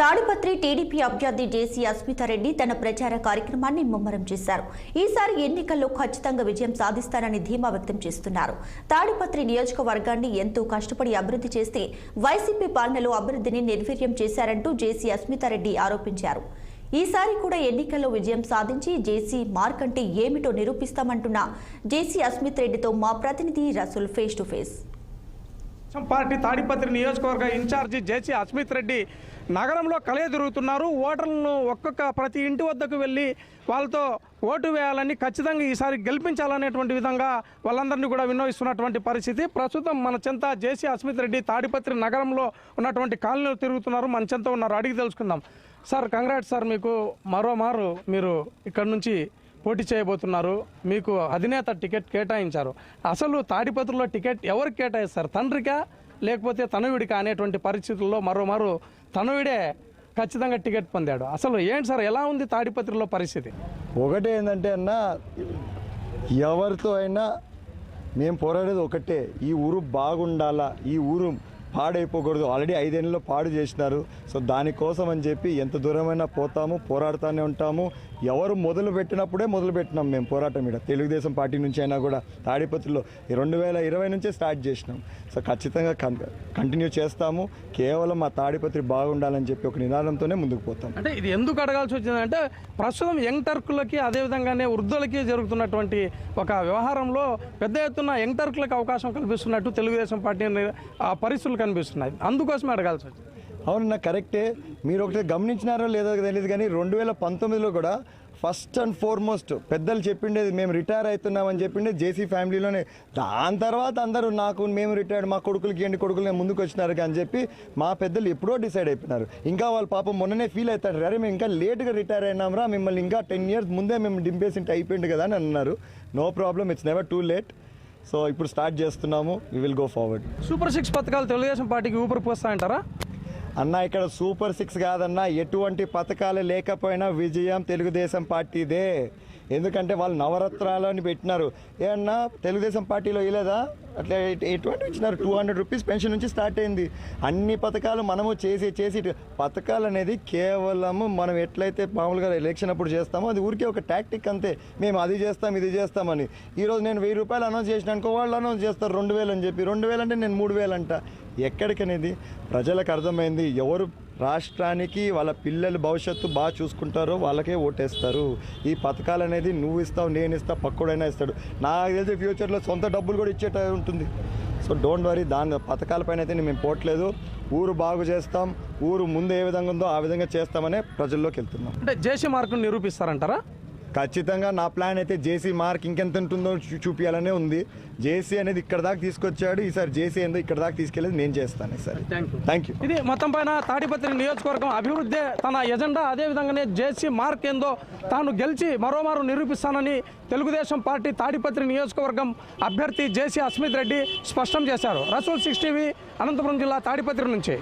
Tadipatri TDP అభ్యర్థి జేసీ అస్మితారెడ్డి తన ప్రచార కార్యక్రమాన్ని ముమ్మరం చేశారు. ఈసారి ఎన్నికల్లో ఖచ్చితంగా విజయం సాధిస్తారని ధీమా వ్యక్తం చేస్తున్నారు. తాడిపత్రి నియోజకవర్గాన్ని ఎంతో కష్టపడి అభివృద్ధి చేస్తే వైసీపీ పాలనలో అభివృద్ధిని నిర్వీర్యం చేశారంటూ జేసీ అస్మితారెడ్డి ఆరోపించారు. ఈసారి కూడా ఎన్నికల్లో విజయం సాధించి జేసీ మార్క్ అంటే ఏమిటో నిరూపిస్తామంటున్న జేసీ అస్మితారెడ్డితో మా ప్రతినిధి Rasool face to face. Party Tadipatri నియోజకవర్గ ఇన్ఛార్జి జేసీ అస్మితారెడ్డి నగరంలో తిరుగుతున్నారు. ఓటర్లను ప్రతి ఇంటి వద్దకు వెళ్ళి వాళ్ళతో ఓటు వేయాలని, ఖచ్చితంగా ఈసారి గెలిపించాలనేటువంటి విధంగా వాళ్ళందరినీ కూడా విన్నవిస్తున్నటువంటి పరిస్థితి. ప్రస్తుతం మన చెంత జేసీ అస్మితారెడ్డి తాడిపత్రి నగరంలో ఉన్నటువంటి కాలనీలు తిరుగుతున్నారు. మన చెంత ఉన్నారు, అడిగి తెలుసుకుందాం. సార్, కంగ్రాట్స్ సార్, మీకు మరోమారు మీరు ఇక్కడ నుంచి పోటీ చేయబోతున్నారు. మీకు అధినేత టికెట్ కేటాయించారు. అసలు తాడిపత్రిలో టికెట్ ఎవరికి కేటాయిస్తారు, తండ్రికా లేకపోతే తనయుడికా అనేటువంటి పరిస్థితుల్లో మరోమారు తనయుడే ఖచ్చితంగా టికెట్ పొందాడు. అసలు ఏంటి సార్, ఎలా ఉంది తాడిపత్రిలో పరిస్థితి? ఒకటే ఏంటంటే అన్న, ఎవరితో అయినా మేము పోరాడేది ఒకటే, ఈ ఊరు బాగుండాలా, ఈ ఊరు పాడైపోకూడదు. ఆల్రెడీ 5 ఏళ్ళలో పాడు చేసినారు. సో దానికోసం అని చెప్పి ఎంత దూరమైనా పోతాము, పోరాడుతూనే ఉంటాము. ఎవరు మొదలు పెట్టినప్పుడే మొదలు పెట్టినాం మేము పోరాటం. ఇక్కడ తెలుగుదేశం పార్టీ నుంచి అయినా కూడా తాడిపత్రిలో 2020 నుంచే స్టార్ట్ చేసినాం. సో ఖచ్చితంగా కంటిన్యూ చేస్తాము. కేవలం మా తాడిపత్రి బాగుండాలని చెప్పి ఒక నినాదంతోనే ముందుకు పోతాం. అంటే ఇది ఎందుకు అడగాల్సి వచ్చిందంటే, ప్రస్తుతం యంగ్ టర్కులకి అదేవిధంగానే వృద్ధులకి జరుగుతున్నటువంటి ఒక వ్యవహారంలో పెద్ద ఎత్తున యంగ్ టర్కులకు అవకాశం కల్పిస్తున్నట్టు తెలుగుదేశం పార్టీ పరిస్థితులు కనిపిస్తున్నాయి. అందుకోసమే అడగాల్సి వచ్చింది. అవునన్నా, కరెక్టే. మీరు ఒకటి గమనించినారో లేదో తెలియదు కానీ 2019లో కూడా ఫస్ట్ అండ్ ఫార్మోస్ట్ పెద్దలు చెప్పిండేది మేము రిటైర్ అవుతున్నామని చెప్పిండే జేసీ ఫ్యామిలీలోనే. దాని తర్వాత అందరూ మేము రిటైర్డ్, మా కొడుకులకి ఏంటి కొడుకులు ముందుకు వచ్చినారు అని చెప్పి మా పెద్దలు ఎప్పుడో డిసైడ్ అయిపోయినారు. ఇంకా వాళ్ళ పాపం మొన్ననే ఫీల్ అవుతారు, అరే మేము ఇంకా లేట్గా రిటైర్ అయినాంరా, మిమ్మల్ని ఇంకా 10 years ముందే మేము డింపేసింటే అయిపోయింది కదా అని అన్నారు. No problem, it's never too late. So ఇప్పుడు స్టార్ట్ చేస్తున్నాము, we will go forward. Super 6 పథకాలు తెలుగుదేశం పార్టీకి ఊపిరి పోస్తాయంటారా? అన్న, ఇక్కడ సూపర్ 6 కాదన్నా, ఎటువంటి పథకాలు లేకపోయినా విజయం తెలుగుదేశం పార్టీదే. ఎందుకంటే వాళ్ళు నవరత్నాలని పెట్టినారు. ఏమన్నా తెలుగుదేశం పార్టీలో ఇలేదా? అట్లా ఎటువంటి ఇచ్చినారు. 200 రూపీస్ పెన్షన్ నుంచి స్టార్ట్ అయింది. అన్ని పథకాలు మనము చేసి పథకాలు అనేది కేవలము మనం ఎట్లయితే మామూలుగా ఎలక్షన్ అప్పుడు చేస్తామో అది ఊరికే ఒక టాక్టిక్ అంతే. మేము అది చేస్తాం ఇది చేస్తామని. ఈరోజు నేను 1000 రూపాయలు అనౌన్స్ చేసిన అనుకో, వాళ్ళు అనౌన్స్ చేస్తారు 2000 అని చెప్పి. 2000 అంటే నేను 3000 అంట. ఎక్కడికనేది ప్రజలకు అర్థమైంది. ఎవరు రాష్ట్రానికి వాళ్ళ పిల్లల భవిష్యత్తు బాగా చూసుకుంటారో వాళ్ళకే ఓటేస్తారు. ఈ పథకాలు అనేది నువ్వు ఇస్తావు, నేను ఇస్తా, పక్కడైనా ఇస్తాడు. నాకు తెలిసి ఫ్యూచర్లో సొంత డబ్బులు కూడా ఇచ్చేట ఉంటుంది. సో డోంట్ వరీ, దాని పథకాలపైన అయితే మేము పోవట్లేదు. ఊరు బాగు చేస్తాం, ఊరు ముందు ఏ విధంగా ఉందో ఆ విధంగా చేస్తామనే ప్రజల్లోకి వెళ్తున్నాం. అంటే జేసీ మార్కును నిరూపిస్తారంటారా? ఖచ్చితంగా నా ప్లాన్ అయితే జేసీ మార్క్ ఇంకెంత ఉంటుందో చూపించాలనే ఉంది. జేసీ అనేది ఇక్కడ దాకా తీసుకొచ్చాడు, ఈసారి జేసీ ఏందో ఇక్కడ దాకా తీసుకెళ్ళేది నేను చేస్తాను. ఈసారి థ్యాంక్ యూ. ఇది మొత్తం పైన తాడిపత్రి నియోజకవర్గం అభివృద్ధి తన ఎజెండా. అదేవిధంగానే జేసీ మార్క్ ఏందో తాను గెలిచి మరోమారు నిరూపిస్తానని తెలుగుదేశం పార్టీ తాడిపత్రి నియోజకవర్గం అభ్యర్థి జేసీ అస్మితారెడ్డి స్పష్టం చేశారు. రసూల్ 6 టీవీ, అనంతపురం జిల్లా తాడిపత్రి నుంచి.